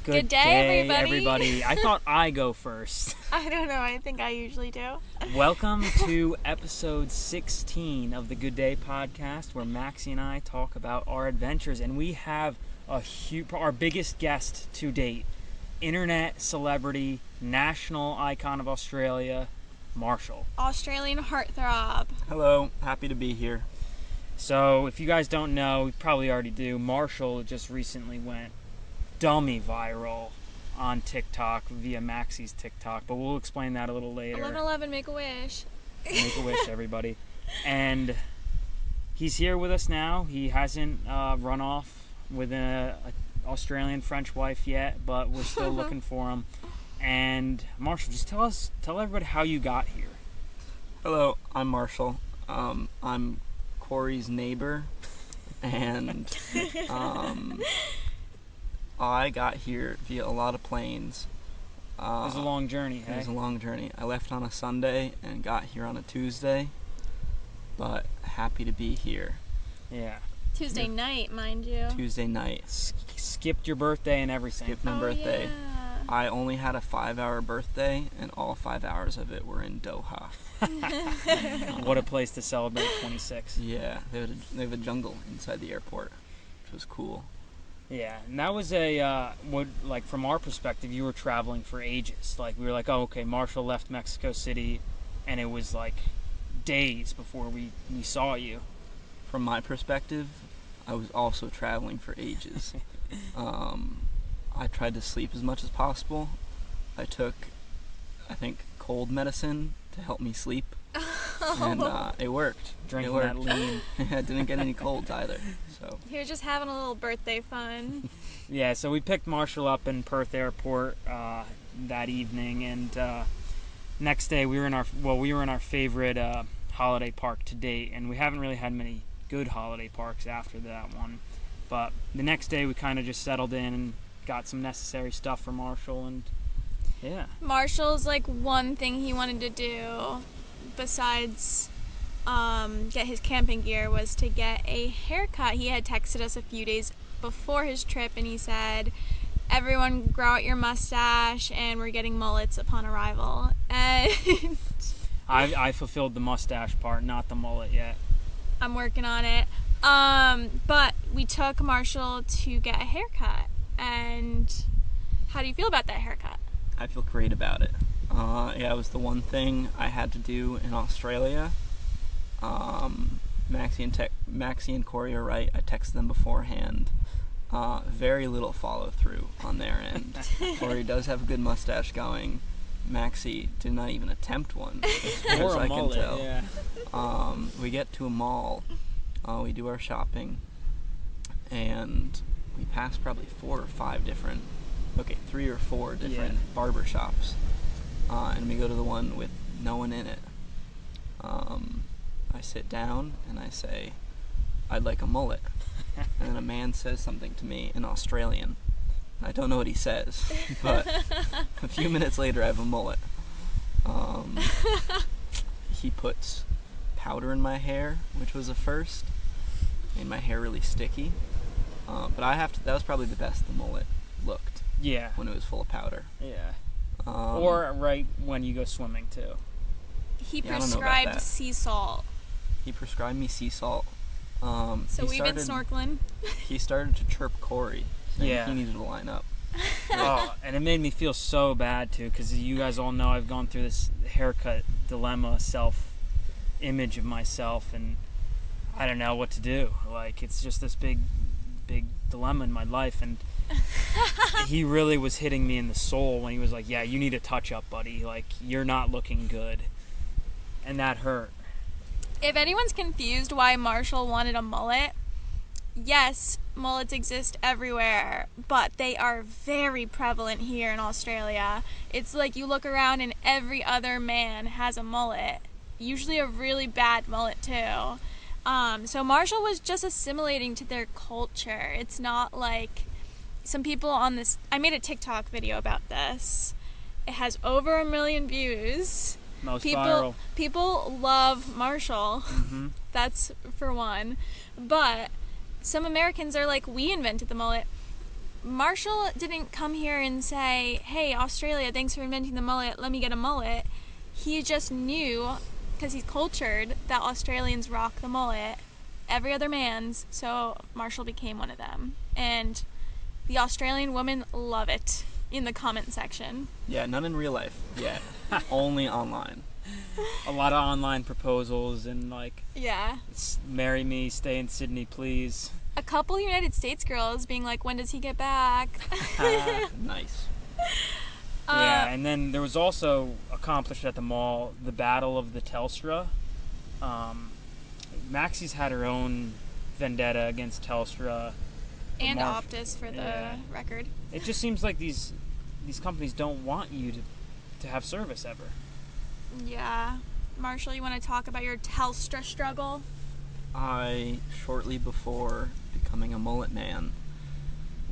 Good day, everybody. I thought I go first. I don't know. I think I usually do. Welcome to episode 16 of the Good Day podcast, where Maxie and I talk about our adventures, and we have our biggest guest to date, internet celebrity, national icon of Australia, Marshall. Australian heartthrob. Hello, happy to be here. So, if you guys don't know, you probably already do, Marshall just recently went dummy viral on TikTok via Maxie's TikTok, but we'll explain that a little later. 1111, make a wish. Make a wish, everybody. And he's here with us now. He hasn't run off with an Australian French wife yet, but we're still looking for him. And Marshall, just tell everybody how you got here. Hello, I'm Marshall. I'm Corey's neighbor, and I got here via a lot of planes. It was a long journey, It was a long journey. I left on a Sunday and got here on a Tuesday, but happy to be here. Yeah. Tuesday night, mind you. Tuesday night. Skipped your birthday and everything. Skipped my birthday. Yeah. I only had a 5-hour birthday, and all 5 hours of it were in Doha. What a place to celebrate 26. Yeah, they have a jungle inside the airport, which was cool. Yeah, and that was from our perspective, you were traveling for ages. Like, we were like, oh, okay, Marshall left Mexico City, and it was like days before we saw you. From my perspective, I was also traveling for ages. I tried to sleep as much as possible. I took, I think, cold medicine to help me sleep, and it worked. Drinking it worked. that lean. I didn't get any colds either. So He was just having a little birthday fun. Yeah, so we picked Marshall up in Perth Airport that evening, and next day we were in our favorite holiday park to date, and we haven't really had many good holiday parks after that one. But the next day we kind of just settled in and got some necessary stuff for Marshall, and yeah. Marshall's one thing he wanted to do besides get his camping gear was to get a haircut. He had texted us a few days before his trip, and he said, everyone grow out your mustache, and we're getting mullets upon arrival. And I fulfilled the mustache part, not the mullet yet. I'm working on it. But we took Marshall to get a haircut. And how do you feel about that haircut? I feel great about it. It was the one thing I had to do in Australia. Maxie and Corey are right. I texted them beforehand. Very little follow through on their end. Corey does have a good mustache going. Maxie did not even attempt one, as far as I can tell. Yeah. We get to a mall. We do our shopping, and we pass probably 3 or 4 different barber shops, and we go to the one with no one in it. I sit down and I say, I'd like a mullet. And then a man says something to me in Australian. I don't know what he says, but a few minutes later I have a mullet. He puts powder in my hair, which was a first. Made my hair really sticky. But that was probably the best the mullet looked. Yeah. When it was full of powder. Yeah. Or right when you go swimming too. He I don't know about prescribed that. sea salt. He prescribed me sea salt. So we've been snorkeling. He started to chirp Corey, saying Yeah. he needed to line up. Oh, and it made me feel so bad too, because you guys all know I've gone through this haircut dilemma, self-image of myself, and I don't know what to do. Like, it's just this big dilemma in my life, and he really was hitting me in the soul when he was like, yeah, you need a touch-up, buddy. Like, you're not looking good. And that hurt. If anyone's confused why Marshall wanted a mullet, yes, mullets exist everywhere, but they are very prevalent here in Australia. It's like you look around and every other man has a mullet, usually a really bad mullet too. So Marshall was just assimilating to their culture. It's not like some people on this. I made a TikTok video about this. It has over 1 million views. Most viral. People love Marshall. Mm-hmm. That's for one. But some Americans are like, we invented the mullet. Marshall didn't come here and say, hey, Australia, thanks for inventing the mullet, let me get a mullet. He just knew, because he's cultured, that Australians rock the mullet, every other man's, so Marshall became one of them. And the Australian women love it in the comment section. Yeah, none in real life yet. Only online. A lot of online proposals and like, Yeah. marry me, stay in Sydney, please. A couple United States girls being like, when does he get back? Nice. Yeah, and then there was also accomplished at the mall the Battle of the Telstra. Maxie's had her own vendetta against Telstra. And Optus for the record. It just seems like these companies don't want you to have service ever. Yeah. Marshall, you want to talk about your Telstra struggle? I, shortly before becoming a mullet man,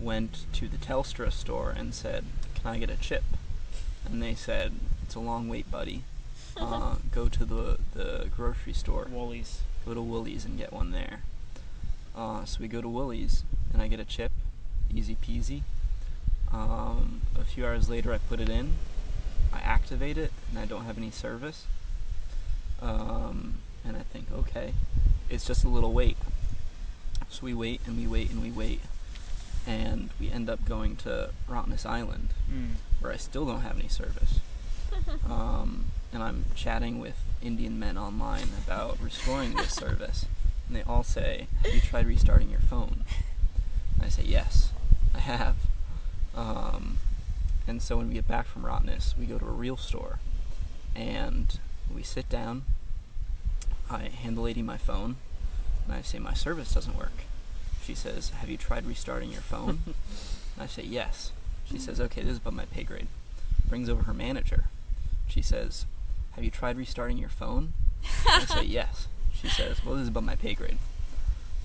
went to the Telstra store and said, can I get a chip? And they said, it's a long wait, buddy. Go to the grocery store. Woolies. Go to Woolies and get one there. So we go to Woolies and I get a chip. Easy peasy. A few hours later I put it in. I activate it and I don't have any service. And I think, okay, it's just a little wait. So we wait and we wait and we wait. And we end up going to Rottnest Island, where I still don't have any service. And I'm chatting with Indian men online about restoring this service. And they all say, have you tried restarting your phone? And I say, yes, I have. And so when we get back from Rottnest, we go to a real store. And we sit down. I hand the lady my phone. And I say, my service doesn't work. She says, have you tried restarting your phone? And I say, yes. She says, okay, this is above my pay grade. Brings over her manager. She says, have you tried restarting your phone? I say, yes. She says, well, this is above my pay grade.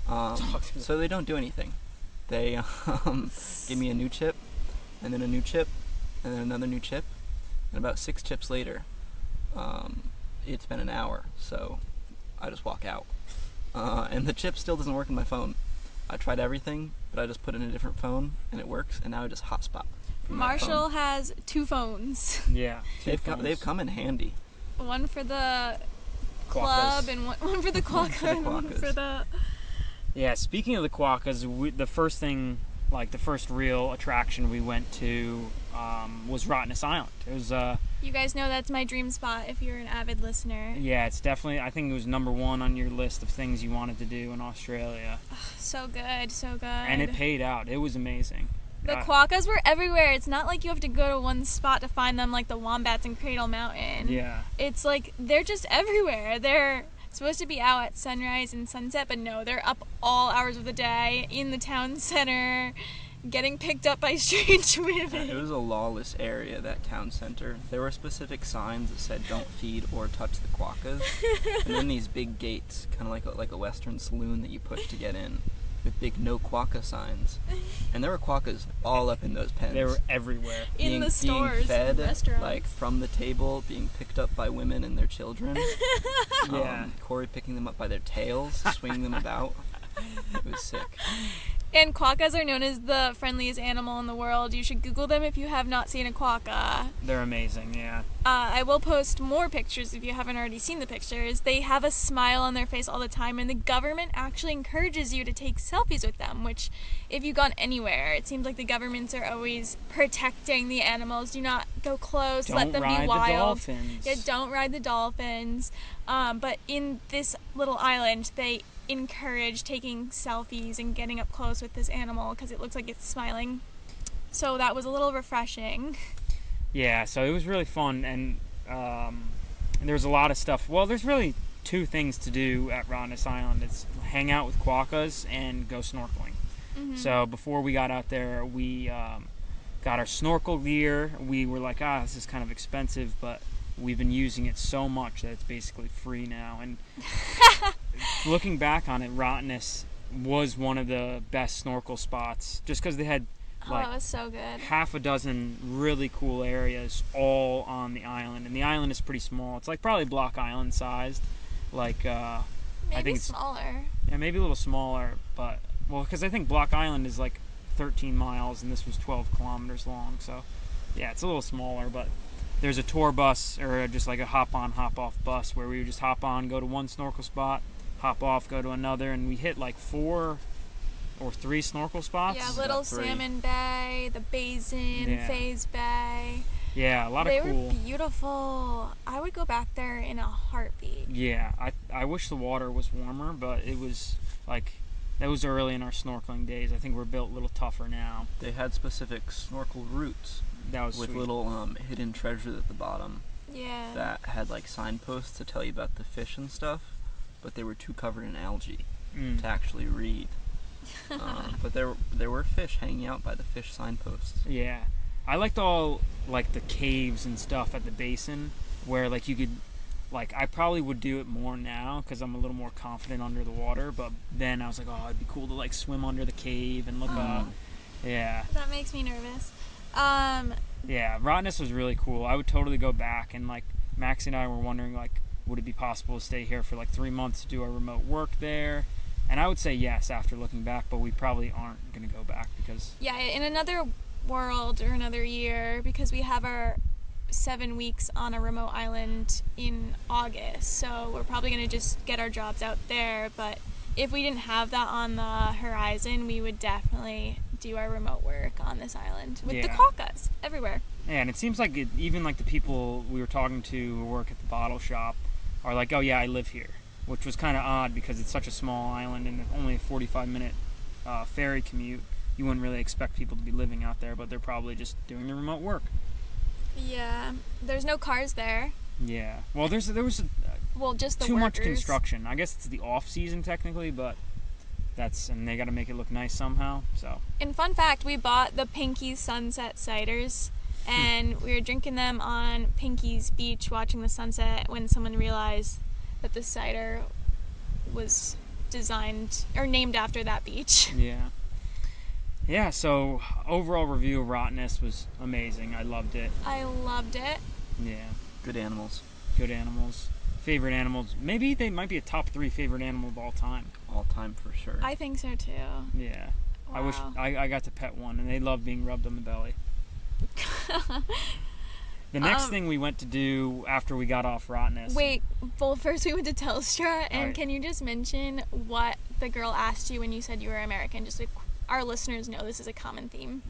So they don't do anything. They give me a new chip, and then a new chip, and then another new chip. And about 6 chips later, it's been an hour, so I just walk out. And the chip still doesn't work on my phone. I tried everything, but I just put it in a different phone, and it works, and now I just hotspot from that Marshall phone. has 2 phones. Yeah. They've come in handy. One for the club Quokkas. and one for the quokka and one quokkas. for the... Yeah, speaking of the quokkas, the first thing, like the first real attraction we went to was Rottnest Island. It was, You guys know that's my dream spot if you're an avid listener. yeah, it's definitely, I think it was number 1 on your list of things you wanted to do in Australia. So good, so good. And it paid out. It was amazing. The quokkas were everywhere. It's not like you have to go to one spot to find them like the wombats in Cradle Mountain. Yeah. It's like they're just everywhere. They're supposed to be out at sunrise and sunset, but no, they're up all hours of the day in the town center, getting picked up by strange women. It was a lawless area, that town center. There were specific signs that said don't feed or touch the quokkas. And then these big gates, kind of like a western saloon that you push to get in, with big no quokka signs. And there were quokkas all up in those pens. They were everywhere. In the stores, being fed, restaurants. like from the table, being picked up by women and their children. Yeah. Corey picking them up by their tails, swinging them about. It was sick. And quokkas are known as the friendliest animal in the world. You should Google them if you have not seen a quokka. They're amazing, yeah. I will post more pictures if you haven't already seen the pictures. They have a smile on their face all the time, and the government actually encourages you to take selfies with them, which, if you've gone anywhere, it seems like the governments are always protecting the animals. Do not go close, let them be wild. Don't ride the dolphins. Yeah, don't ride the dolphins. But in this little island, they encourage taking selfies and getting up close with this animal because it looks like it's smiling. So that was a little refreshing. Yeah, so it was really fun, and there's a lot of stuff. Well, there's really 2 things to do at Rottnest Island. It's hang out with quokkas and go snorkeling. Mm-hmm. So before we got out there, we got our snorkel gear. We were like, this is kind of expensive, but we've been using it so much that it's basically free now. And looking back on it, Rottnest was one of the best snorkel spots, just because they had like it was so good. half a dozen really cool areas all on the island, and the island is pretty small. It's like probably Block Island sized, like Maybe I think it's smaller. maybe a little smaller, but because I think Block Island is like 13 miles, and this was 12 kilometers long. So, yeah, it's a little smaller, but there's a tour bus, or just like a hop-on, hop-off bus, where we would just hop on, go to one snorkel spot, hop off, go to another, and we hit like 4 or 3 snorkel spots. Yeah, Little About 3. Salmon Bay, the Basin, Yeah. Fayes Bay. Yeah, a lot They of cool. were beautiful. I would go back there in a heartbeat. Yeah, I wish the water was warmer, but it was like, that was early in our snorkeling days. I think we're built a little tougher now. They had specific snorkel routes That was with sweet. little hidden treasures at the bottom Yeah. that had like signposts to tell you about the fish and stuff, but they were too covered in algae to actually read. But there were fish hanging out by the fish signposts. Yeah, I liked all like the caves and stuff at the basin, where like you could, like, I probably would do it more now because I'm a little more confident under the water. But then I was like, oh, it'd be cool to like swim under the cave and look up. Yeah, That makes me nervous. yeah. Rottnest was really cool. I would totally go back. And like Maxie and I were wondering, like, would it be possible to stay here for like 3 months to do our remote work there? And I would say yes after looking back, but we probably aren't going to go back because Yeah, in another world or another year, because we have our 7 weeks on a remote island in August, so we're probably going to just get our jobs out there. But if we didn't have that on the horizon, we would definitely do our remote work on this island with the Yeah. quokkas everywhere. yeah, and it seems like even like the people we were talking to who work at the bottle shop are like, oh yeah, I live here, which was kind of odd because it's such a small island and only a 45-minute ferry commute. You wouldn't really expect people to be living out there, but they're probably just doing their remote work. Yeah, there's no cars there. Yeah. Well, there was Well, just the too much workers. construction. I guess it's the off season technically, but and they got to make it look nice somehow. So And fun fact, we bought the Pinky's Sunset ciders, and we were drinking them on Pinky's Beach watching the sunset when someone realized that the cider was designed or named after that beach. yeah. Yeah, so overall review of Rottnest was amazing. I loved it. I loved it. Yeah. Good animals. Good animals. Favorite animals. Maybe they might be a top 3 favorite animal of all time. All time for sure. I think so too. Yeah. I wish Wow. I got to pet one, and they love being rubbed on the belly. The next thing we went to do after we got off Rottnest. Wait, well, first we went to Telstra, and Alright. can you just mention what the girl asked you when you said you were American? Just so our listeners know this is a common theme.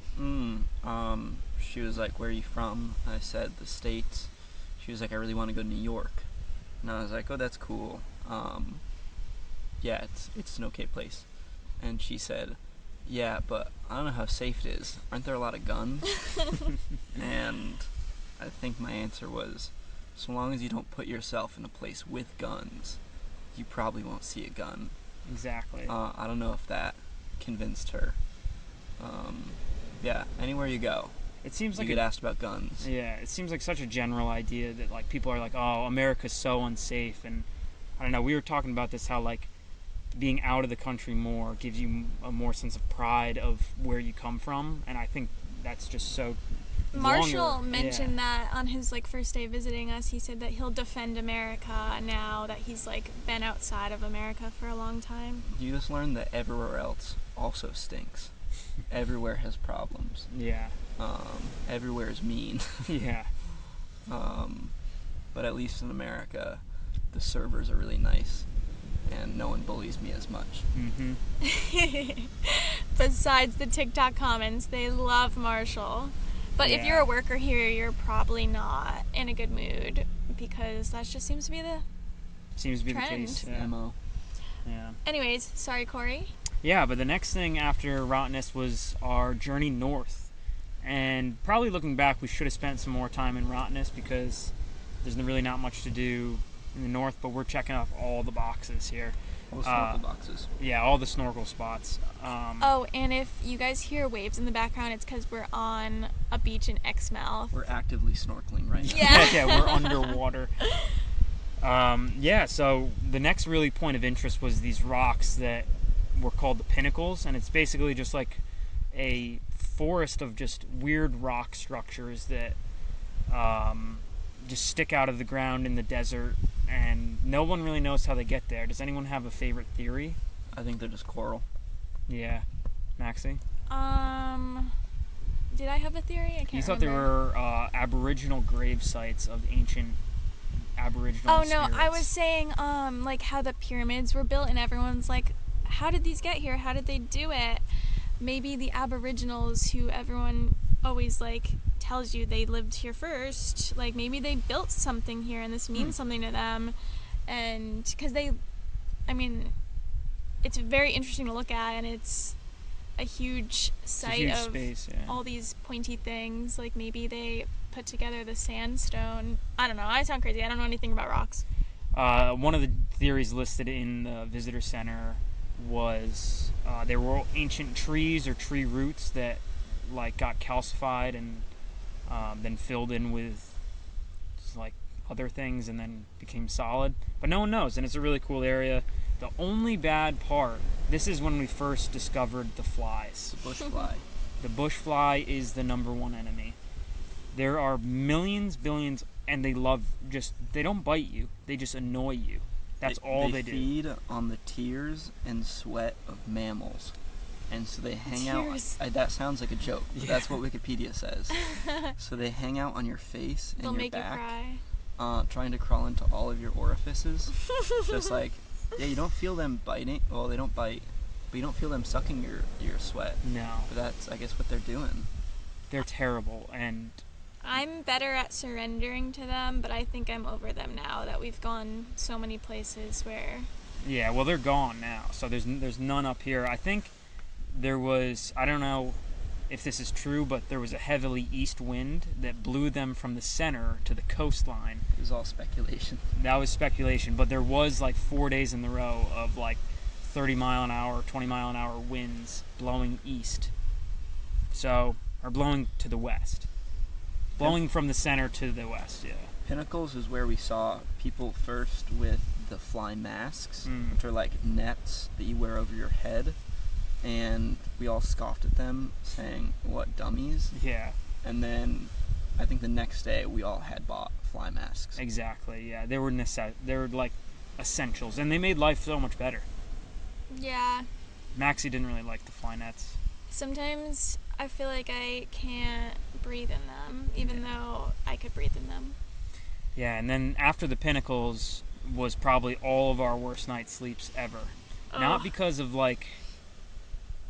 She was like, where are you from? I said, the States. She was like, I really want to go to New York. And I was like, oh, that's cool. Yeah, it's an okay place. And she said, yeah, but I don't know how safe it is. Aren't there a lot of guns? And I think my answer was, so long as you don't put yourself in a place with guns, you probably won't see a gun. Exactly. I don't know if that convinced her. Yeah, anywhere you go, It seems like you get asked about guns. Yeah, it seems like such a general idea that like people are like, oh, America's so unsafe, and I don't know. We were talking about this, how like being out of the country more gives you a more sense of pride of where you come from, and I think that's just so. Marshall longer. mentioned that on his like first day visiting us. He said that he'll defend America now that he's like been outside of America for a long time. You just learn that everywhere else also stinks. Everywhere has problems. Yeah, Everywhere is mean. yeah, But at least in America, the servers are really nice, and no one bullies me as much. mm-hmm. Besides the TikTok comments, they love Marshall. But if Yeah. you're a worker here, you're probably not in a good mood because that just seems to be the. Seems to be Trend. the case. Yeah. MO. Yeah. Anyways, sorry, Corey. Yeah, but the next thing after Rottnest was our journey north. And probably looking back, we should have spent some more time in Rottnest because there's really not much to do in the north, but we're checking off all the boxes here. All the snorkel boxes. Yeah, all the snorkel spots. Oh, and if you guys hear waves in the background, it's because we're on a beach in Exmouth. We're actively snorkeling right now. Yeah. Yeah, we're underwater. Yeah, so the next really point of interest was these rocks that were called the pinnacles, and it's basically just like a forest of just weird rock structures that just stick out of the ground in the desert, and no one really knows how they get there. Does anyone have a favorite theory? I think they're just coral. Yeah, Maxie? Did I have a theory? I can't remember. You thought there were Aboriginal grave sites of ancient Aboriginal Oh no, spirits. I was saying like how the pyramids were built and everyone's like, how did these get here? How did they do it? Maybe the Aboriginals, who everyone always like tells you they lived here first, like maybe they built something here and this means something to them. And because it's very interesting to look at, and it's a huge site huge of space, yeah. all these pointy things. Like maybe they put together the sandstone. I don't know. I sound crazy. I don't know anything about rocks. One of the theories listed in the visitor center was there were ancient trees or tree roots that like got calcified and then filled in with like other things and then became solid. But no one knows, and it's a really cool area. The only bad part, this is when we first discovered the flies. The bush fly. The bush fly is the #1 enemy. There are millions, billions, and they don't bite you. They just annoy you. That's all they do. They feed on the tears and sweat of mammals. And so they hang Tears. out. That sounds like a joke, but Yeah. that's what Wikipedia says. So they hang out on your face and They'll your make back, you cry. trying to crawl into all of your orifices. Just like, yeah, you don't feel them biting. Well, they don't bite, but you don't feel them sucking your sweat. No, But that's, I guess, what they're doing. they're terrible, and I'm better at surrendering to them, but I think I'm over them now that we've gone so many places where... yeah, well, they're gone now. So there's none up here. I think there was, I don't know if this is true, but there was a heavily east wind that blew them from the center to the coastline. It was all speculation. That was speculation, but there was like 4 days in the row of like 30 mile an hour, 20 mile an hour winds blowing east. So, or blowing to the west. Blowing from the center to the west, yeah. Pinnacles is where we saw people first with the fly masks, which are like nets that you wear over your head. And we all scoffed at them, saying, what, dummies? Yeah, And then I think the next day we all had bought fly masks. exactly, yeah. They were like essentials, and they made life so much better. Yeah. Maxie didn't really like the fly nets. Sometimes I feel like I can't breathe in them, even though I could breathe in them. Yeah, and then after the Pinnacles was probably all of our worst night sleeps ever. Not Ugh. because of like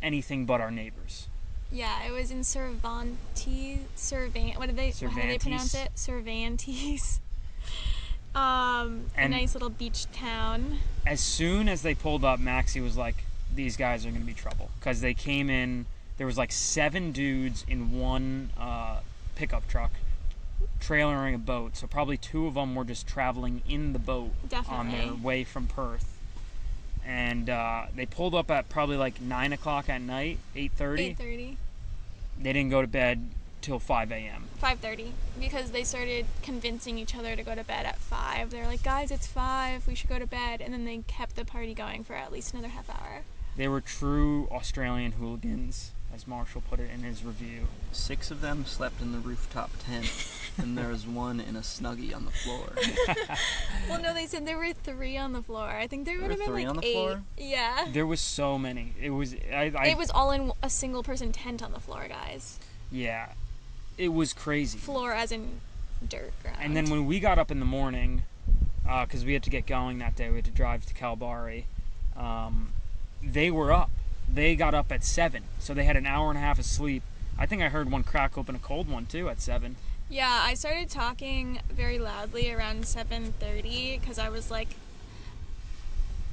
anything but our neighbors. Yeah, it was in how do they pronounce it? Cervantes. A And- nice little beach town. As soon as they pulled up, Maxie was like, these guys are going to be trouble. Because they came in, there was like 7 dudes in one pickup truck trailering a boat. So probably 2 of them were just traveling in the boat on their Definitely. way from Perth. And they pulled up at probably like 9 o'clock at night, 8:30. 8:30. They didn't go to bed till 5 a.m. 5:30, because they started convincing each other to go to bed at 5. They're like, guys, it's 5, we should go to bed. And then they kept the party going for at least another half hour. They were true Australian hooligans, as Marshall put it in his review. 6 of them slept in the rooftop tent, and there was 1 in a Snuggie on the floor. Well, no, they said there were 3 on the floor. I think there would were have been 3 like on the 8. floor? Yeah. There was so many. It was It was all in a single person tent on the floor, guys. yeah, it was crazy. Floor as in dirt ground. And then when we got up in the morning, because we had to get going that day, we had to drive to Kalbarri. They were up. They got up at 7, so they had an hour and a half of sleep. I think I heard one crack open a cold one too at 7. Yeah, I started talking very loudly around 7:30 because I was like,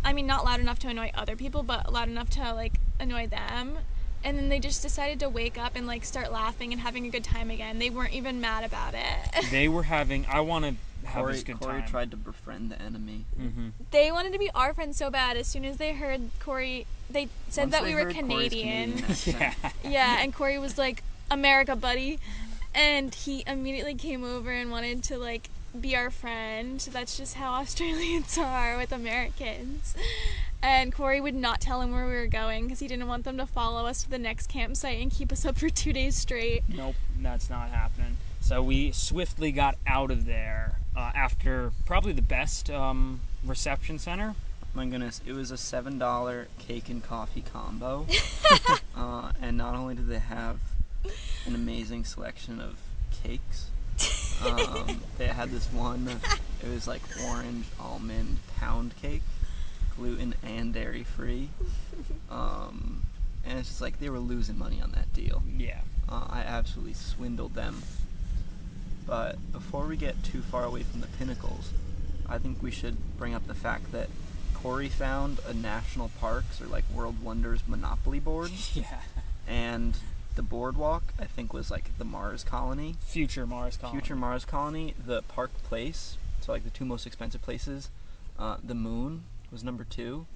I mean, not loud enough to annoy other people, but loud enough to like annoy them. And then they just decided to wake up and like start laughing and having a good time again. They weren't even mad about it. They were having. I want to have this good Corey time. tried to befriend the enemy. Mm-hmm. They wanted to be our friends so bad. As soon as they heard Corey, they said Once that they we were heard Corey's Canadian. accent, Yeah. Yeah, and Corey was like, America, buddy. And he immediately came over and wanted to like be our friend. That's just how Australians are with Americans. And Corey would not tell him where we were going because he didn't want them to follow us to the next campsite and keep us up for 2 days straight. Nope, that's not happening. So we swiftly got out of there after probably the best reception center. My goodness, it was a $7 cake and coffee combo. And not only did they have an amazing selection of cakes, they had this one, it was like orange almond pound cake, gluten and dairy free. And it's just like they were losing money on that deal. Yeah. I absolutely swindled them. But before we get too far away from the pinnacles, I think we should bring up the fact that Corey found a national parks or like World Wonders Monopoly board. Yeah. And the boardwalk, I think, was like the Mars Colony. Future Mars Colony. The Park Place, so like the two most expensive places. The Moon was number 2.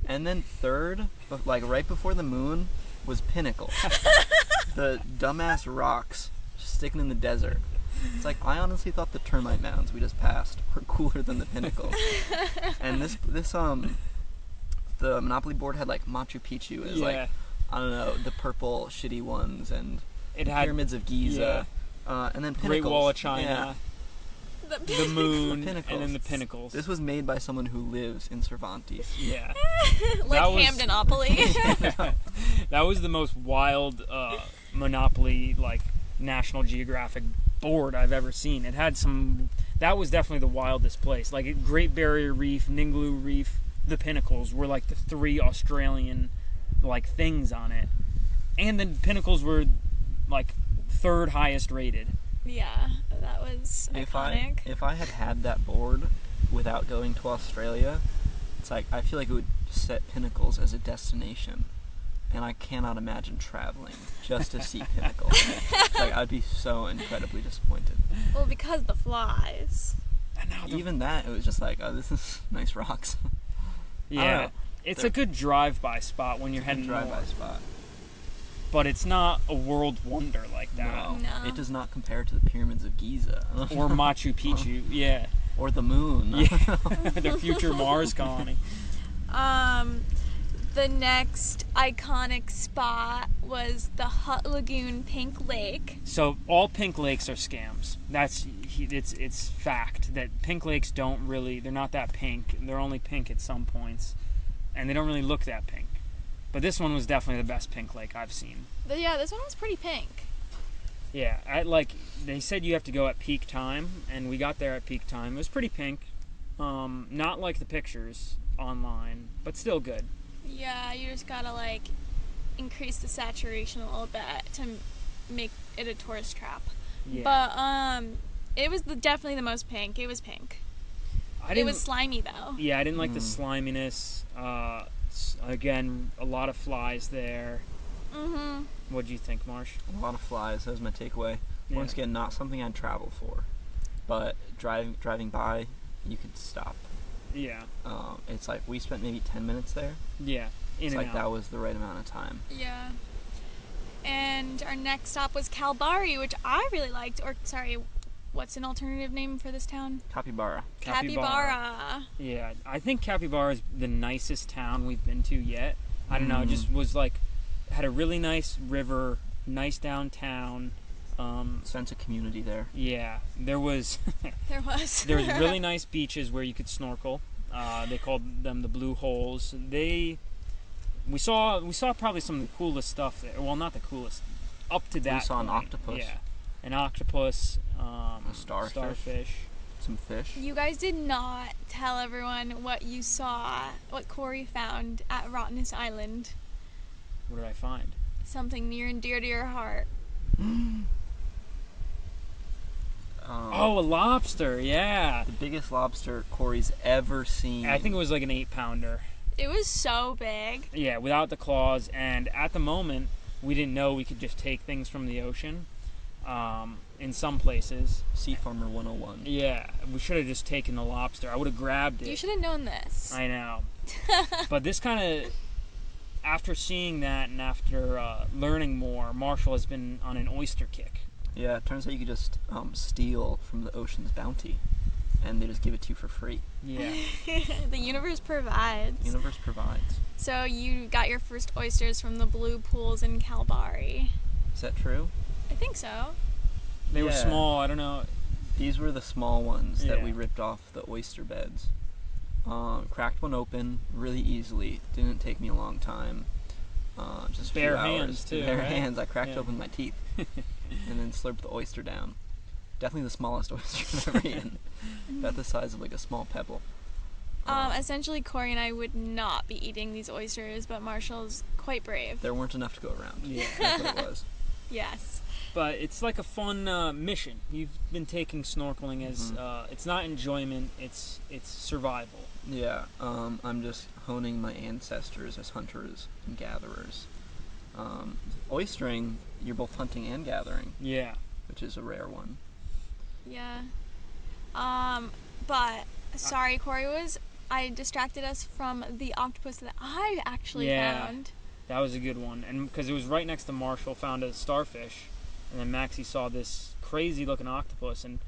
And then third, like right before the Moon, was Pinnacle. The dumbass rocks sticking in the desert. It's like, I honestly thought the termite mounds we just passed were cooler than the Pinnacle. And this the Monopoly board had like Machu Picchu as like, I don't know, the purple shitty ones, and it had pyramids of Giza, and then Pinnacles. Great Wall of China, the Moon, the and then the Pinnacles. This was made by someone who lives in Cervantes. Yeah. Like Hamdonopoly. That was the most wild Monopoly, like, National Geographic board I've ever seen. It had some... That was definitely the wildest place. Like, Great Barrier Reef, Ningaloo Reef, the Pinnacles were, like, the 3 Australian, like, things on it. And the Pinnacles were, like, 3rd highest rated. Yeah, that was iconic. If I had that board without going to Australia, it's like, I feel like it would set Pinnacles as a destination. And I cannot imagine traveling just to see Pinnacles. Like, I'd be so incredibly disappointed. Well, because the flies. Even that, it was just like, oh, this is nice rocks. Yeah, it's a good drive-by spot when you're heading north. Drive-by spot. But it's not a world wonder like that. No. It does not compare to the pyramids of Giza. Or Machu Picchu, yeah. Or the Moon. Yeah, the future Mars colony. The next iconic spot was the Hut Lagoon Pink Lake. So all pink lakes are scams. It's fact that pink lakes don't really, they're not that pink. They're only pink at some points, and they don't really look that pink. But this one was definitely the best pink lake I've seen. Yeah, this one was pretty pink. Yeah, they said you have to go at peak time, and we got there at peak time. It was pretty pink. Not like the pictures online, but still good. Yeah, you just gotta like increase the saturation a little bit to make it a tourist trap. Yeah. But it was definitely the most pink. It was pink. It was slimy though. Yeah, I didn't like the sliminess. Again, a lot of flies there. Mhm. What'd you think, Marsh? A lot of flies. That was my takeaway. Yeah. Once again, not something I'd travel for, but driving by, you could stop. Yeah. It's like we spent maybe 10 minutes there. Yeah. It's like that was the right amount of time. Yeah. And our next stop was KalBarri, which I really liked. Or sorry, what's an alternative name for this town? Capybara. Capybara. Yeah, I think Capybara is the nicest town we've been to yet. I don't know, it just was like, had a really nice river, nice downtown. Sense of community there. Yeah, there was really nice beaches where you could snorkel. They called them the blue holes. We saw probably some of the coolest stuff there. Well, not the coolest. Up to that We saw point. an octopus. Yeah, an octopus. A starfish. Some fish. You guys did not tell everyone what you saw, what Corey found at Rottnest Island. What did I find? Something near and dear to your heart. A lobster, yeah. The biggest lobster Corey's ever seen. I think it was like an 8-pounder. It was so big. Yeah, without the claws. And at the moment, we didn't know we could just take things from the ocean. In some places. Sea Farmer 101. Yeah, we should have just taken the lobster. I would have grabbed it. You should have known this. I know. But this kind of, after seeing that and after learning more, Marshall has been on an oyster kick. Yeah, it turns out you could just steal from the ocean's bounty, and they just give it to you for free. Yeah. The universe provides. The universe provides. So you got your first oysters from the blue pools in KalBarri. Is that true? I think so. They were small, I don't know. These were the small ones that Yeah. we ripped off the oyster beds. Cracked one open really easily. Didn't take me a long time. Just a bare few hours. hands too. Bare right? hands. I cracked Yeah. open my teeth and then slurped the oyster down. Definitely the smallest oyster I've ever eaten. About the size of like a small pebble. Essentially, Corey and I would not be eating these oysters, but Marshall's quite brave. There weren't enough to go around. Yeah. That's what it was. Yes. But it's like a fun mission. You've been taking snorkeling as it's not enjoyment, it's survival. Yeah, I'm just honing my ancestors as hunters and gatherers. Oystering, you're both hunting and gathering, Yeah. which is a rare one. Yeah. But sorry, Corey, I distracted us from the octopus that I actually found. That was a good one. And because it was right next to Marshall, found a starfish, and then Maxie saw this crazy looking octopus, and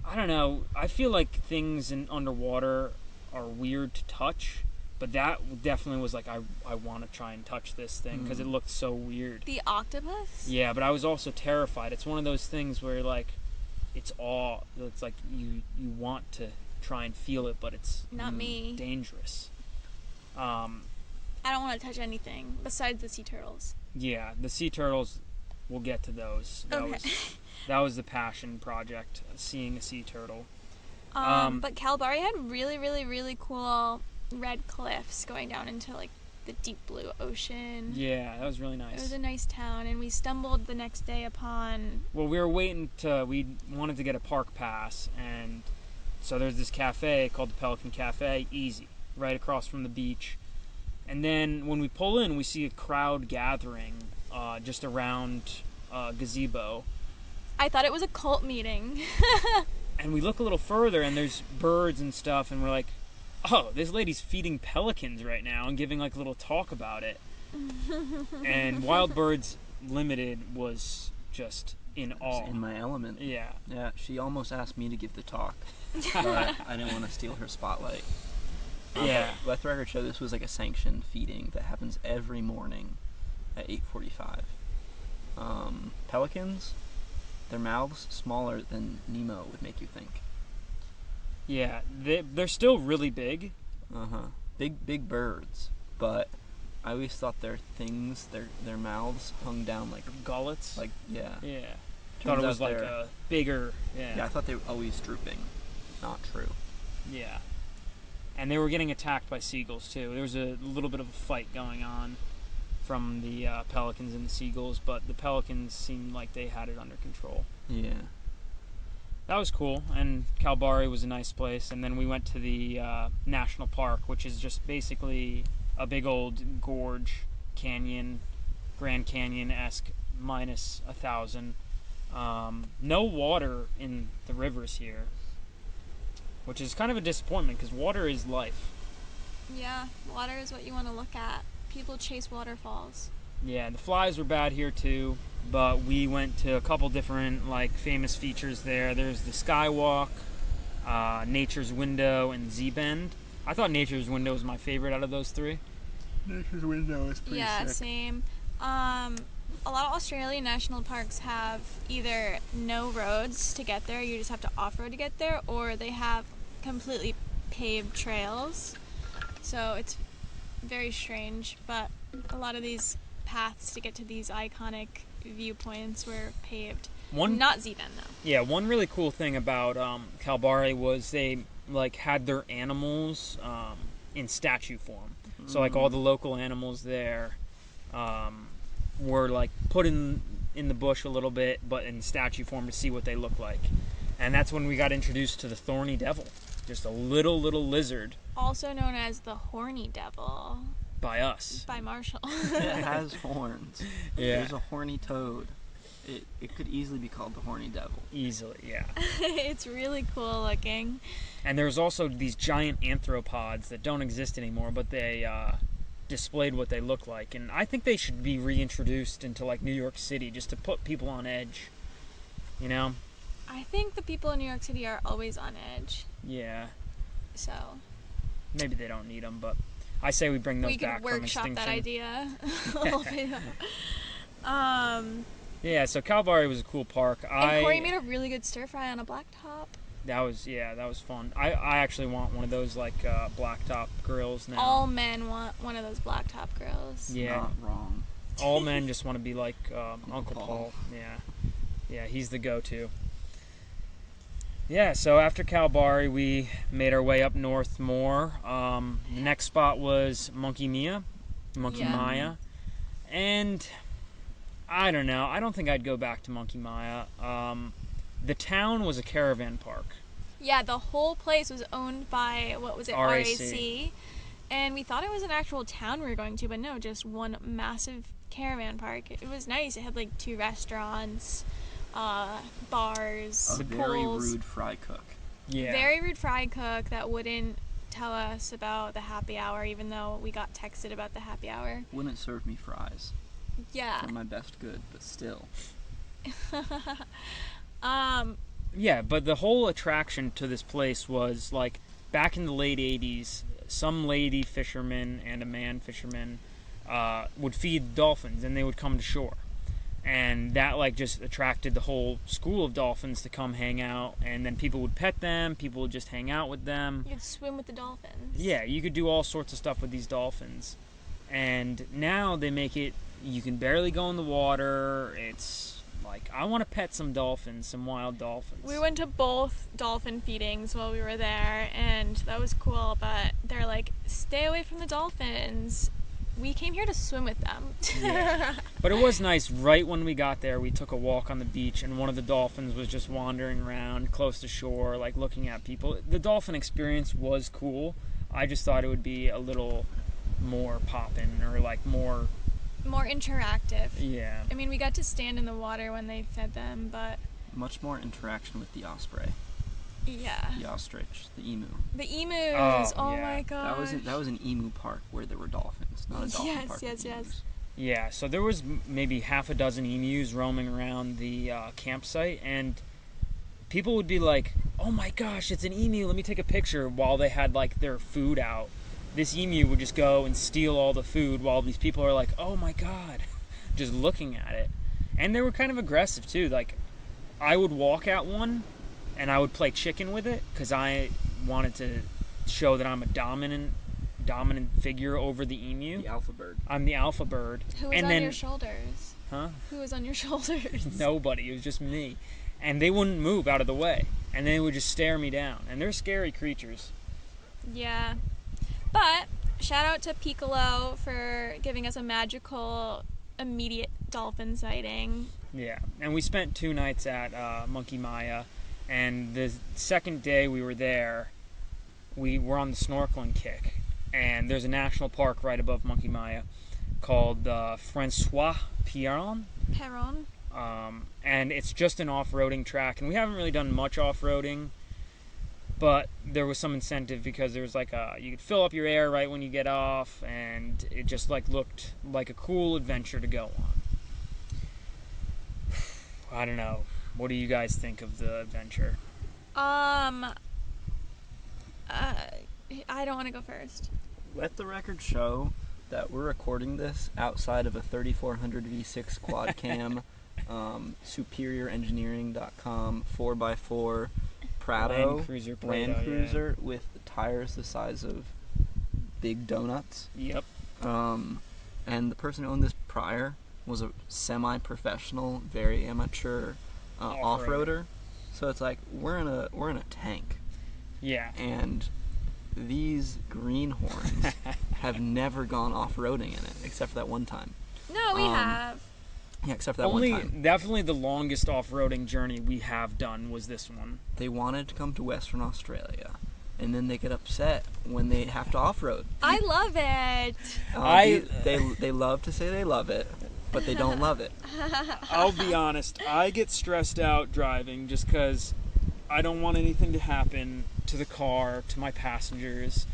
I don't know, I feel like things in underwater are weird to touch, but that definitely was like, I want to try and touch this thing because it looked so weird. The octopus? Yeah, but I was also terrified. It's one of those things where like it's like you want to try and feel it, but it's Not me. dangerous. I don't want to touch anything besides the sea turtles. Yeah, the sea turtles, we'll get to those. That was the passion project, seeing a sea turtle. But KalBarri had really, really, really cool red cliffs going down into like the deep blue ocean. Yeah, that was really It was nice. a nice town, and we stumbled the next day upon... Well, we wanted to get a park pass, and so there's this cafe called the Pelican Cafe, easy, right across from the beach. And then when we pull in, we see a crowd gathering just around a gazebo. I thought it was a cult meeting. And we look a little further, and there's birds and stuff, and we're like, oh, this lady's feeding pelicans right now and giving like a little talk about it. And Wild Birds Limited was just in awe. In my element. Yeah. Yeah, she almost asked me to give the talk, but I didn't want to steal her spotlight. Yeah. Let the record show this was like a sanctioned feeding that happens every morning at 8:45. Pelicans, their mouths smaller than Nemo would make you think. Yeah, they're still really big. Big birds, but I always thought their mouths hung down like Gullets. yeah. Yeah. Turns Thought it was out like they're- a bigger. Yeah. Yeah, I thought they were always drooping. Not true. Yeah. And they were getting attacked by seagulls too. There was a little bit of a fight going on from the pelicans and the seagulls, but the pelicans seemed like they had it under control. Yeah. That was cool, and KalBarri was a nice place. And then we went to the national park, which is just basically a big old gorge, canyon, Grand Canyon-esque, minus 1,000. No water in the rivers here, which is kind of a disappointment because water is life. Yeah, water is what you want to look at. People chase waterfalls. Yeah, the flies were bad here too, but we went to a couple different like famous features there. There's the Skywalk, Nature's Window, and Z-Bend. I thought Nature's Window was my favorite out of those three. Nature's Window is pretty Yeah, sick. same. A lot of Australian national parks have either no roads to get there, you just have to off-road to get there, or they have completely paved trails. So it's very strange, but a lot of these paths to get to these iconic viewpoints were paved. Not Z-Bend though. Yeah, one really cool thing about KalBarri was they like had their animals in statue form. So like all the local animals there were like put in the bush a little bit, but in statue form to see what they look like. And that's when we got introduced to the thorny devil, just a little lizard Also known as the horny devil by us. by Marshall. It has horns. Yeah. There's a horny toad. It could easily be called the horny devil. Easily, yeah. It's really cool looking. And there's also these giant arthropods that don't exist anymore, but they displayed what they look like. And I think they should be reintroduced into like New York City just to put people on edge. You know? I think the people in New York City are always on edge. Yeah. So Maybe they don't need them, but I say we bring those we back could from workshop extinction. that idea a little bit. Yeah, so KalBarri was a cool park. And Corey made a really good stir fry on a blacktop. That was fun. I actually want one of those like blacktop grills now. All men want one of those blacktop grills. Yeah. Not wrong. All men just want to be like Uncle Paul. Paul. Yeah, he's the go-to. Yeah, so after Kalbarri, we made our way up north more. The next spot was Monkey Mia, and I don't know. I don't think I'd go back to Monkey Mia. The town was a caravan park. Yeah, the whole place was owned by, what was it, RAC. And we thought it was an actual town we were going to, but no, just one massive caravan park. It was nice. It had like 2 restaurants, bars, A very pools. rude fry cook. Yeah. Very rude fry cook that wouldn't tell us about the happy hour, even though we got texted about the happy hour. Wouldn't serve me fries. Yeah. For my best good, but still. Yeah, but the whole attraction to this place was like back in the late 80s, some lady fisherman and a man fisherman would feed dolphins, and they would come to shore. And that like just attracted the whole school of dolphins to come hang out, and then people would pet them, people would just hang out with them. You could swim with the dolphins. Yeah, you could do all sorts of stuff with these dolphins. And now they make it, you can barely go in the water. It's like, I want to pet some dolphins, some wild dolphins. We went to both dolphin feedings while we were there, and that was cool, but they're like, stay away from the dolphins. We came here to swim with them. Yeah. But it was nice. Right when we got there, we took a walk on the beach, and one of the dolphins was just wandering around close to shore, like looking at people. The dolphin experience was cool. I just thought it would be a little more poppin', or like more interactive. Yeah. I mean, we got to stand in the water when they fed them, but Much more interaction with the osprey, yeah. the ostrich, the emu. The emus. Oh yeah. my god. That was an emu park where there were dolphins, not a dolphin Yes, park. yes, with yes. emus. Yeah, so there was maybe half a dozen emus roaming around the campsite, and people would be like, oh my gosh, it's an emu, let me take a picture, while they had like their food out. This emu would just go and steal all the food while these people are like, oh my god, just looking at it. And they were kind of aggressive too. Like, I would walk at one and I would play chicken with it because I wanted to show that I'm a dominant figure over the emu. The alpha bird. I'm the alpha bird. Who was and on then, your shoulders? Huh? Who was on your shoulders? Nobody. It was just me. And they wouldn't move out of the way. And they would just stare me down. And they're scary creatures. Yeah. But shout out to Piccolo for giving us a magical, immediate dolphin sighting. Yeah. And we spent 2 nights at Monkey Mia. And the second day we were there, we were on the snorkeling kick. And there's a national park right above Monkey Mia called Francois Peron. Peron. And it's just an off-roading track. And we haven't really done much off-roading. But there was some incentive because there was like you could fill up your air right when you get off, and it just like looked like a cool adventure to go on. I don't know. What do you guys think of the adventure? I don't want to go first. Let the record show that we're recording this outside of a 3400 V6 quad cam, superiorengineering.com 4x4 Prado Land Cruiser with tires the size of big donuts. Yep. And the person who owned this prior was a semi-professional, very amateur off-roader. So it's like we're in a tank. Yeah. And these greenhorns have never gone off-roading in it except for that one time. No, we have. Yeah, except for that one time. Definitely the longest off-roading journey we have done was this one. They wanted to come to Western Australia, and then they get upset when they have to off-road. I love it. They love to say they love it, but they don't love it. I'll be honest, I get stressed out driving just because I don't want anything to happen to the car, to my passengers.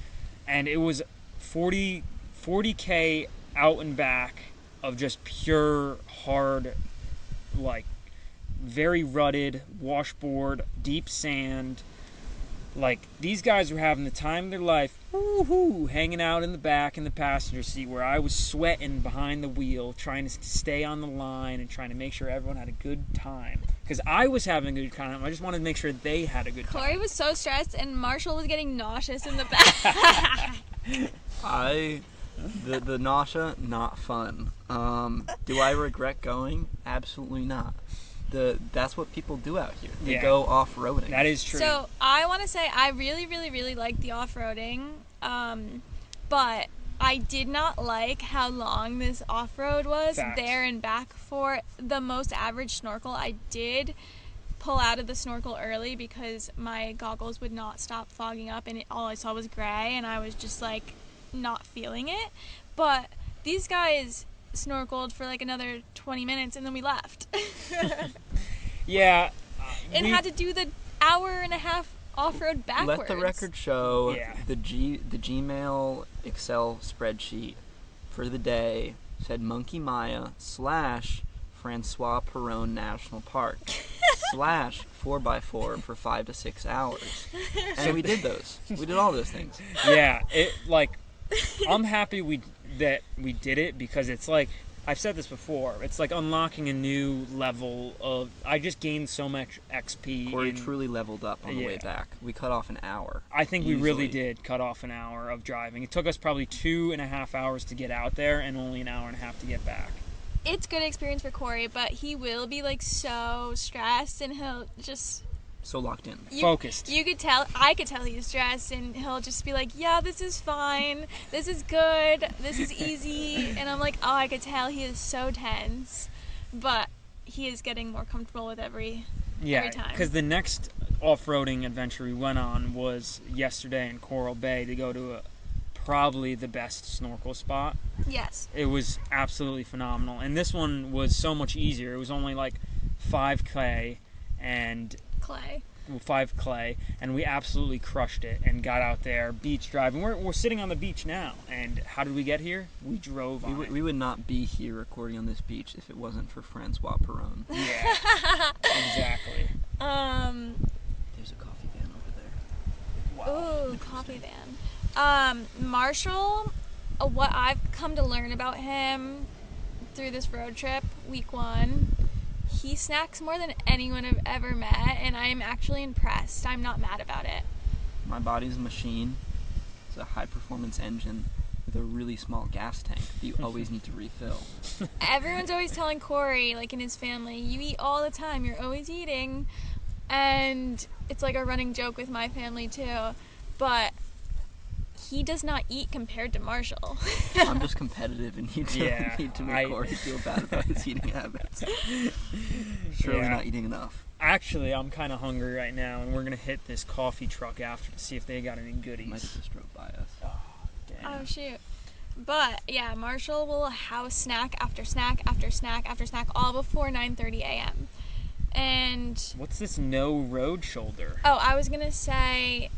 And it was 40K out and back of just pure, hard, like, very rutted, washboard, deep sand. Like, these guys were having the time of their life, woo-hoo, hanging out in the back in the passenger seat, where I was sweating behind the wheel, trying to stay on the line and trying to make sure everyone had a good time. Because I was having a good time. I just wanted to make sure they had a good time. Corey was so stressed, and Marshall was getting nauseous in the back. The nausea, not fun. Do I regret going? Absolutely not. That's what people do out here. They go off-roading. That is true. So I want to say I really, really, really like the off-roading, but I did not like how long this off-road was. Facts. There and back. For the most average snorkel, I did pull out of the snorkel early because my goggles would not stop fogging up, and all I saw was gray, and I was just like not feeling it. But these guys snorkeled for like another 20 minutes, and then we left. Yeah. And had to do the hour and a half off-road backwards. Let the record show Yeah. the Gmail Excel spreadsheet for the day said Monkey Maya / Francois Peron National Park / 4x4 for 5 to 6 hours. And we did those. We did all those things. Yeah. I'm happy that we did it, because it's like, I've said this before, it's like unlocking a new level of, I just gained so much XP. Corey truly leveled up on the way Yeah. back. We cut off an hour. I think we really Easily. did cut off an hour of driving. It took us probably 2.5 hours to get out there and only an hour and a half to get back. It's good experience for Corey, but he will be like so stressed, and he'll just So locked in. Focused. You could tell, I could tell he's stressed, and he'll just be like, yeah, this is fine, this is good, this is easy, and I'm like, oh, I could tell he is so tense, but he is getting more comfortable with every time. Because the next off-roading adventure we went on was yesterday in Coral Bay to go to probably the best snorkel spot. Yes. It was absolutely phenomenal, and this one was so much easier. It was only like 5K and 5 clay, and we absolutely crushed it and got out there beach driving. We're sitting on the beach now, and how did we get here? We drove on it. We would not be here recording on this beach if it wasn't for Francois Peron. Yeah, exactly. There's a coffee van over there. Wow. Ooh, coffee van. Marshall, what I've come to learn about him through this road trip, week 1, he snacks more than anyone I've ever met, and I am actually impressed. I'm not mad about it. My body's a machine. It's a high-performance engine with a really small gas tank that you always need to refill. Everyone's always telling Corey, like in his family, you eat all the time, you're always eating. And it's like a running joke with my family too. But he does not eat compared to Marshall. I'm just competitive and need to make I- Corey feel bad about his eating habits. Surely Yeah. not eating enough. Actually, I'm kind of hungry right now, and we're gonna hit this coffee truck after to see if they got any goodies. Might have just drove by us. Damn. Oh shoot. But yeah, Marshall will house snack after snack after snack after snack all before 9:30 a.m. And What's this no road shoulder? oh, I was gonna say,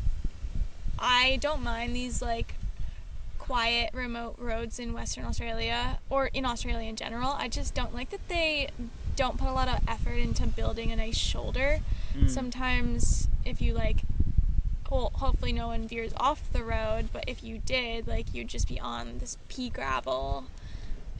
I don't mind these like quiet remote roads in Western Australia or in Australia in general. I just don't like that they don't put a lot of effort into building a nice shoulder. Sometimes if you like, well, hopefully no one veers off the road, but if you did, like, you'd just be on this pea gravel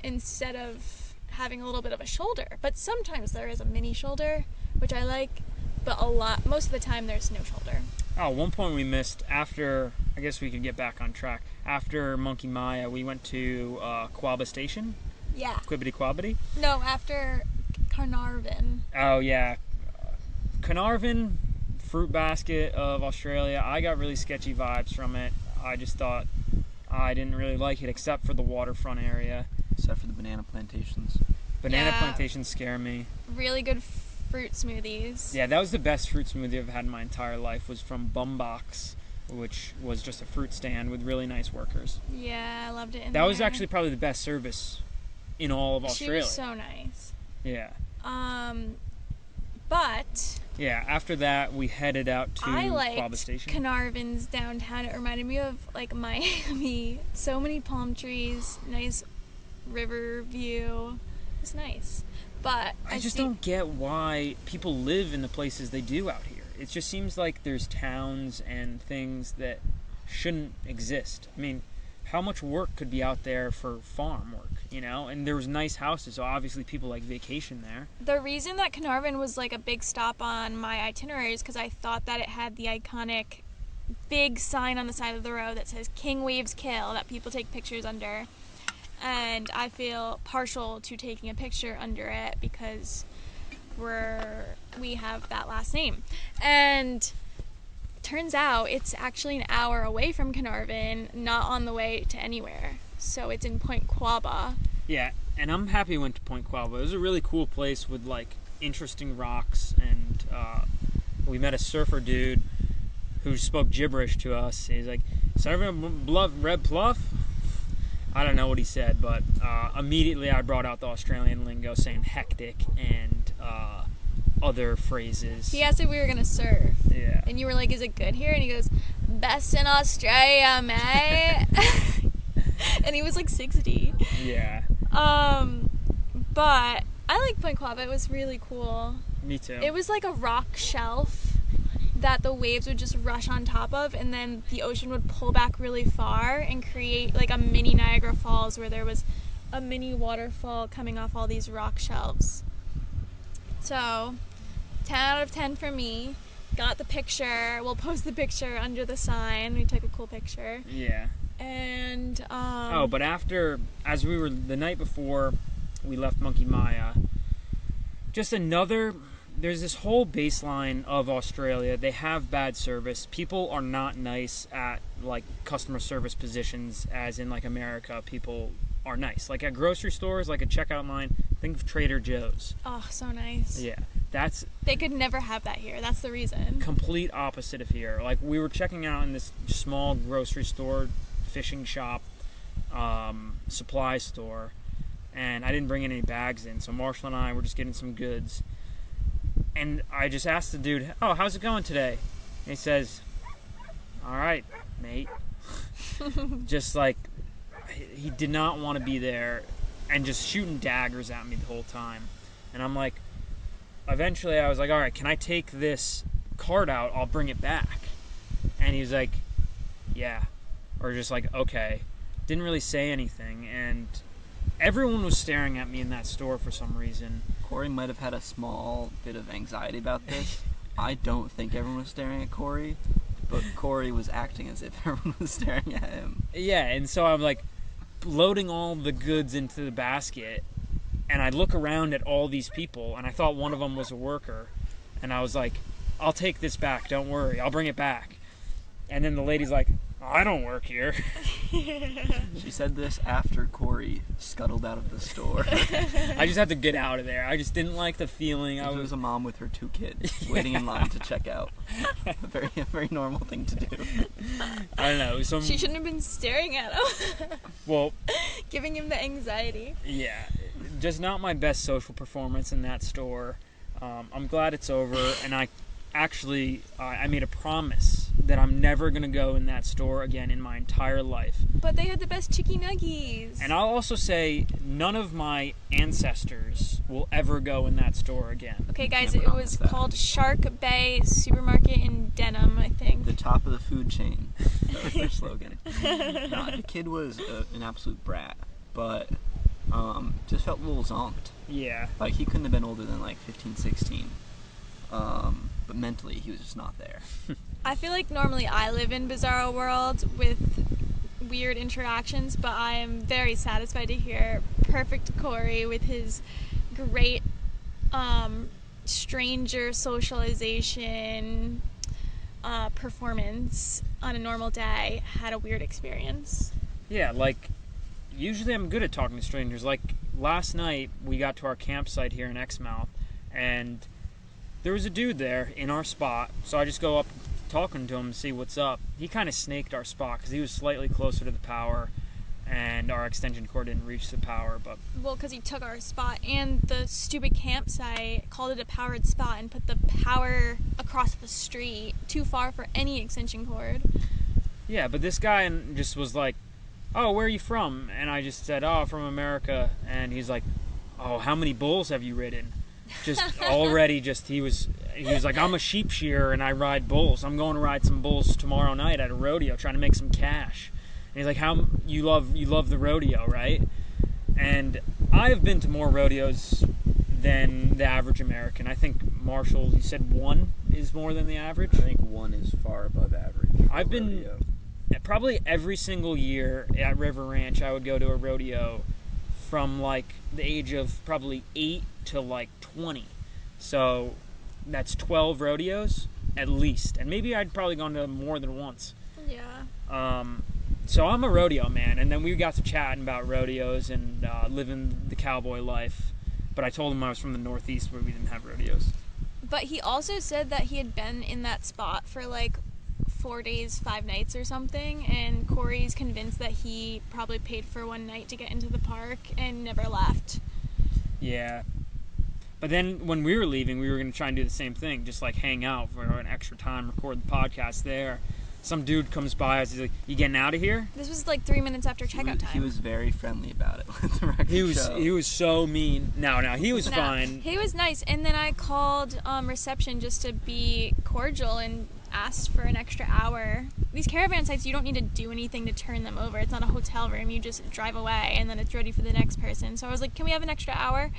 instead of having a little bit of a shoulder. But sometimes there is a mini shoulder, which I like, but most of the time there's no shoulder. Oh, one point we missed after, I guess we could get back on track. After Monkey Maya, we went to Quabba Station. Yeah. Quibbity Quabbity. No, after Carnarvon. Oh, yeah. Carnarvon, fruit basket of Australia. I got really sketchy vibes from it. I just thought I didn't really like it, except for the waterfront area. Except for the banana plantations. Banana Yeah. plantations scare me. Really good fruit smoothies. Yeah, that was the best fruit smoothie I've had in my entire life, was from Bumbox, which was just a fruit stand with really nice workers. Yeah, I loved it in That was there. actually probably the best service in all of She Australia. was so nice. Yeah. But Yeah, after that, we headed out to I Quabba liked Station. Carnarvon's downtown. It reminded me of like Miami. So many palm trees, nice river view. It's nice. But I just don't get why people live in the places they do out here. it just seems like there's towns and things that shouldn't exist. I mean, how much work could be out there for farm work, you know? And there was nice houses, so obviously people like vacation there. The reason that Carnarvon was like a big stop on my itinerary is because I thought that it had the iconic big sign on the side of the road that says King Waves Kill that people take pictures under. And I feel partial to taking a picture under it because we have that last name. And turns out it's actually an hour away from Carnarvon, not on the way to anywhere. So it's in Point Quaba. Yeah, and I'm happy we went to Point Quaba. It was a really cool place with like interesting rocks, and we met a surfer dude who spoke gibberish to us. He's like, "Surfing bluff, red pluff." I don't know what he said, but immediately I brought out the Australian lingo, saying hectic and other phrases. He asked if we were gonna surf. Yeah. And you were like, "Is it good here?" And he goes, "Best in Australia, mate." And he was like 60. Yeah. But I like Point Quaba. It was really cool. Me too. It was like a rock shelf that the waves would just rush on top of, and then the ocean would pull back really far and create like a mini Niagara Falls where there was a mini waterfall coming off all these rock shelves. So 10 out of 10 for me. Got the picture. We'll post the picture under the sign. We took a cool picture. Yeah. And but after, as we were the night before we left Monkey Maya, there's this whole baseline of Australia. They have bad service. People are not nice at like customer service positions, as in like America. People are nice. Like at grocery stores, like a checkout line, think of Trader Joe's. oh, so nice. Yeah, that's They could never have that here. That's the reason. complete opposite of here. Like we were checking out in this small grocery store, fishing shop, supply store, and I didn't bring any bags in, so Marshall and I were just getting some goods. And I just asked the dude, "Oh, how's it going today?" And he says, "All right, mate." Just like he did not want to be there, and just shooting daggers at me the whole time. And I'm like, eventually I was like, "All right, can I take this card out? I'll bring it back." And he was like, "Yeah," or just like, "Okay." Didn't really say anything, and everyone was staring at me in that store for some reason. Corey might have had a small bit of anxiety about this. I don't think everyone was staring at Corey, but Corey was acting as if everyone was staring at him. Yeah, and so I'm like loading all the goods into the basket, and I look around at all these people, and I thought one of them was a worker, and I was like, "I'll take this back, don't worry, I'll bring it back." And then the lady's like, "I don't work here." She said this after Corey scuttled out of the store. I just had to get out of there. I just didn't like the feeling. There was a mom with her 2 kids waiting in line to check out. A very normal thing to do. I don't know. She shouldn't have been staring at him. Well, Giving him the anxiety. yeah, just not my best social performance in that store. I'm glad it's over, and I made a promise that I'm never going to go in that store again in my entire life. But they had the best chicky nuggies. And I'll also say none of my ancestors will ever go in that store again. Okay, guys, Can't it was promise that. called Shark Bay Supermarket in Denham, I think. The top of the food chain. That was their slogan. No, the kid was an absolute brat, but just felt a little zonked. Yeah. Like, he couldn't have been older than like 15, 16. But mentally, he was just not there. I feel like normally I live in bizarro world with weird interactions, but I am very satisfied to hear perfect Corey with his great stranger socialization performance on a normal day had a weird experience. Yeah, like, usually I'm good at talking to strangers. Like, last night we got to our campsite here in Exmouth, and there was a dude there in our spot, so I just go up talking to him and see what's up. He kind of snaked our spot because he was slightly closer to the power, and our extension cord didn't reach the power. But Well, because he took our spot, and the stupid campsite called it a powered spot and put the power across the street too far for any extension cord. yeah, but this guy just was like, "Oh, where are you from?" And I just said, "Oh, from America." And he's like, "Oh, how many bulls have you ridden?" Just already, he was he was like, I'm a sheep shearer and I ride bulls. I'm going to ride some bulls tomorrow night at a rodeo, trying to make some cash. And he's like, how you love the rodeo, right? And I have been to more rodeos than the average American. I think, Marshall, you said one is more than the average? I think one is far above average. I've been rodeo. Probably every single year at River Ranch, I would go to a rodeo from like the age of probably 8 to like 20. So that's 12 rodeos at least. And maybe I'd probably gone to more than once. Yeah. So I'm a rodeo man. And then we got to chatting about rodeos and living the cowboy life. But I told him I was from the Northeast where we didn't have rodeos. But he also said that he had been in that spot for like 4 days, 5 nights or something, and Corey's convinced that he probably paid for one night to get into the park and never left. Yeah. But then when we were leaving, we were going to try and do the same thing, just like hang out for an extra time, record the podcast there. Some dude comes by us, he's like, you getting out of here? This was like 3 minutes after checkout time. He was very friendly about it with the record show. He was so mean. No, he was fine. He was nice, and then I called reception just to be cordial and asked for an extra hour. These caravan sites, you don't need to do anything to turn them over. It's not a hotel room. You just drive away, and then it's ready for the next person. So I was like, can we have an extra hour?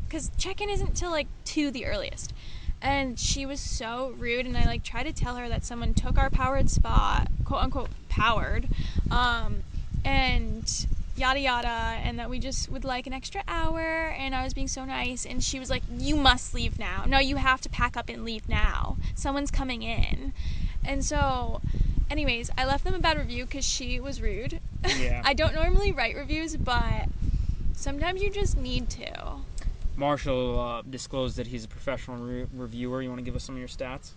Because check-in isn't till like 2 the earliest. And she was so rude, and I like tried to tell her that someone took our powered spot, quote unquote powered, and yada yada, and that we just would like an extra hour, and I was being so nice, and she was like, you must leave now. No, you have to pack up and leave now. Someone's coming in. And so, anyways, I left them a bad review because she was rude. Yeah. I don't normally write reviews, but sometimes you just need to. Marshall disclosed that he's a professional reviewer. You want to give us some of your stats?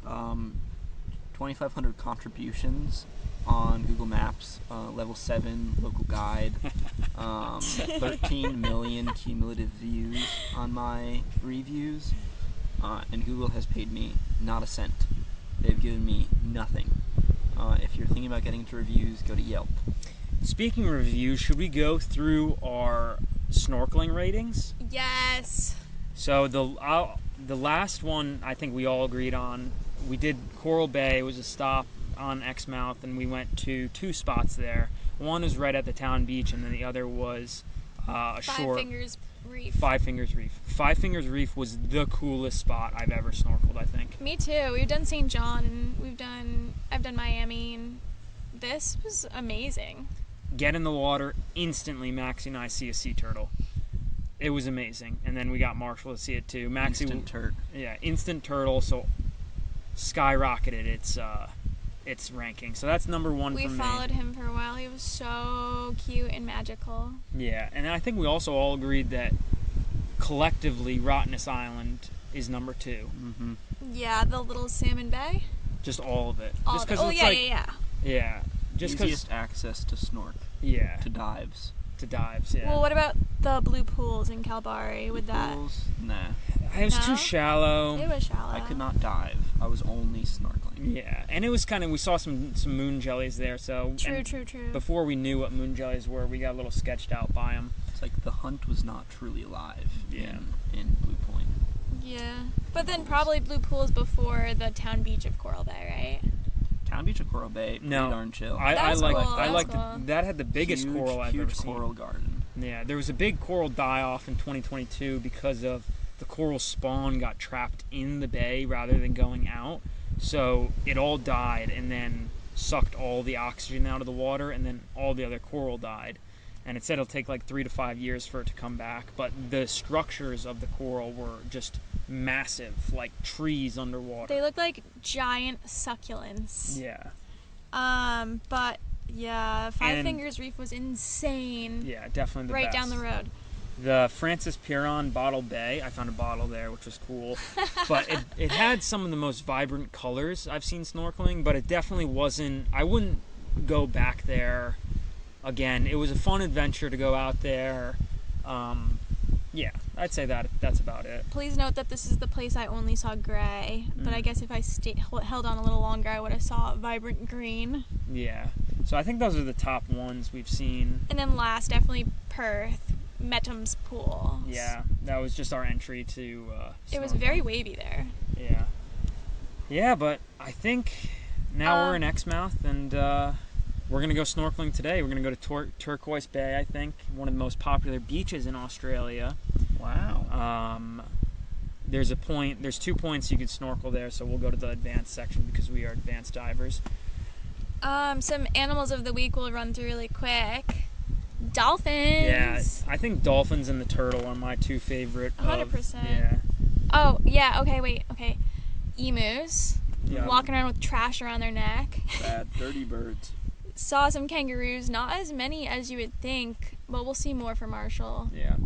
2,500 contributions on Google Maps, level 7 local guide, 13 million cumulative views on my reviews, and Google has paid me not a cent. They've given me nothing. If you're thinking about getting into reviews, go to Yelp. Speaking of reviews, should we go through our snorkeling ratings? Yes. So the last one I think we all agreed on. We did Coral Bay. It was a stop on Exmouth, and we went to 2 spots there. One was right at the town beach, and then the other was a short. Five Fingers Reef. Five Fingers Reef. Five Fingers Reef was the coolest spot I've ever snorkeled, I think. Me too. We've done St. John, and I've done Miami, and this was amazing. Get in the water, instantly Maxie and I see a sea turtle. It was amazing. And then we got Marshall to see it too. Maxie, Instant turtle. Yeah, instant turtle, so skyrocketed its ranking. So that's number 1 for me. We followed him for a while. He was so cute and magical. Yeah, and I think we also all agreed that collectively Rottnest Island is number 2. Mm-hmm. Yeah, the little Salmon Bay. Just all of it. All Just of it. 'cause Oh, it's yeah, like, yeah. Yeah. Just because. Easiest access to snork. Yeah. To dives. To dives, yeah. Well, what about the blue pools in KalBarri with that? Pools? Nah. It was too No? shallow. It was shallow. I could not dive. I was only snorkeling. Yeah, and it was kind of, we saw some moon jellies there, so. True. Before we knew what moon jellies were, we got a little sketched out by them. It's like the hunt was not truly alive in Blue Point. Yeah. But then probably blue pools before the town beach of Coral Bay, right? Town Beach of Coral Bay, pretty darn chill. I That's liked cool, that's liked cool. that had the biggest huge, coral I've huge ever seen. coral garden. Yeah, there was a big coral die-off in 2022 because of the coral spawn got trapped in the bay rather than going out. So it all died and then sucked all the oxygen out of the water, and then all the other coral died. And it said it'll take like 3 to 5 years for it to come back. But the structures of the coral were just massive, like trees underwater. They look like giant succulents. Yeah. But yeah, Five Fingers Reef was insane. Yeah, definitely the right best. down the road. The Francis Peron Bottle Bay, I found a bottle there, which was cool. But it had some of the most vibrant colors I've seen snorkeling, but it definitely wasn't, I wouldn't go back there again. It was a fun adventure to go out there. Yeah, I'd say that's about it. Please note that this is the place I only saw gray, but I guess if I held on a little longer, I would have saw vibrant green. Yeah. So I think those are the top ones we've seen. And then last, definitely Perth, Mettam's pool. Yeah, that was just our entry to It was snorkeling. very wavy there. Yeah. Yeah, but I think now we're in Exmouth, and we're going to go snorkeling today. We're going to go to Turquoise Bay, I think, one of the most popular beaches in Australia. Wow. There's 2 points you could snorkel there, so we'll go to the advanced section because we are advanced divers. Some animals of the week we'll run through really quick. Dolphins. Yeah, I think dolphins and the turtle are my two favorite. 100%. Yeah. Oh, yeah, okay. Emus. Yeah. Walking around with trash around their neck. Bad, dirty birds. Saw some kangaroos, not as many as you would think, but we'll see more for Marshall. Yeah.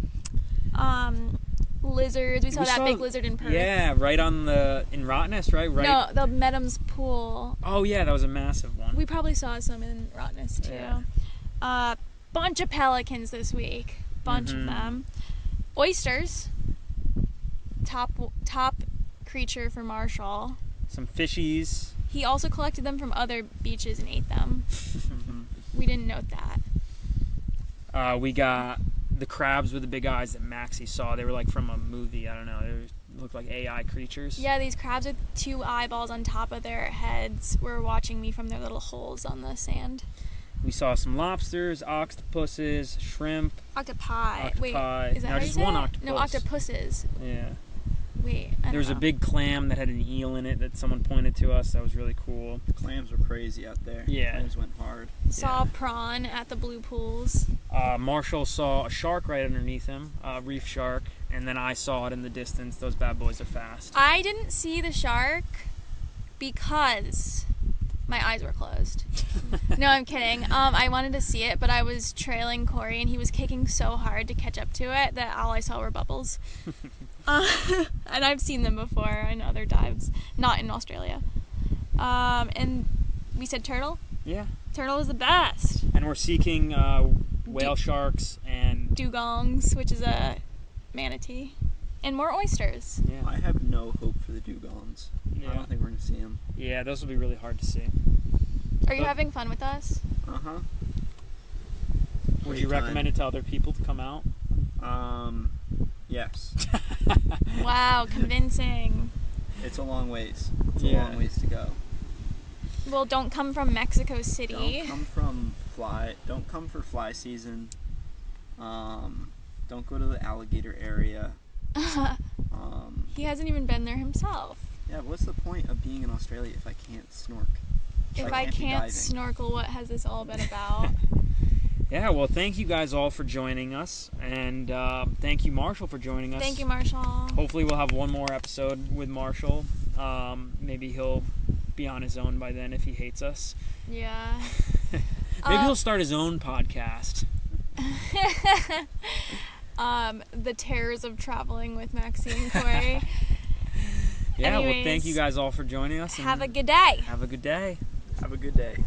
Lizards. We saw big lizard in Perth. Yeah, right in Rottnest, right? No, the Mettam's pool. Oh yeah, that was a massive one. We probably saw some in Rottnest too. Yeah. Bunch of pelicans this week. Bunch of them. Oysters. Top creature for Marshall. Some fishies. He also collected them from other beaches and ate them. We didn't note that. We got the crabs with the big eyes that Maxie saw. They were like from a movie. I don't know. They looked like AI creatures. Yeah, these crabs with 2 eyeballs on top of their heads were watching me from their little holes on the sand. We saw some lobsters, octopuses, shrimp. Octopi. Wait, is that no, how you just say one it? octopus. No, octopuses. Yeah. Wait, I There was don't a know. big clam that had an eel in it that someone pointed to us. That was really cool. The clams were crazy out there. Yeah. Clams went hard. Saw prawn at the blue pools. Marshall saw a shark right underneath him, a reef shark, and then I saw it in the distance. Those bad boys are fast. I didn't see the shark because my eyes were closed. No, I'm kidding. I wanted to see it, but I was trailing Corey, and he was kicking so hard to catch up to it that all I saw were bubbles. And I've seen them before in other dives, not in Australia. And we said turtle? Yeah. Turtle is the best. And we're seeking whale sharks and... Dugongs, which is a manatee. And more oysters. Yeah. I have no hope for the dugongs. Yeah. I don't think we're going to see them. Yeah, those will be really hard to see. Are you having fun with us? Uh-huh. Would you recommend it to other people to come out? Yes. Wow, convincing. It's a long ways. It's Yeah. a long ways to go. Well, don't come from Mexico City. Don't come for fly season. Don't go to the alligator area. He hasn't even been there himself. Yeah, what's the point of being in Australia if I can't snork? If I be can't diving? snorkel, what has this all been about? Yeah, well, thank you guys all for joining us, and thank you, Marshall, for joining us. Thank you, Marshall. Hopefully we'll have one more episode with Marshall. Maybe he'll be on his own by then if he hates us. Yeah. Maybe he'll start his own podcast. The terrors of traveling with Maxie and Corey. Yeah, well, Anyways, thank you guys all for joining us. And have a good day. Have a good day. Have a good day.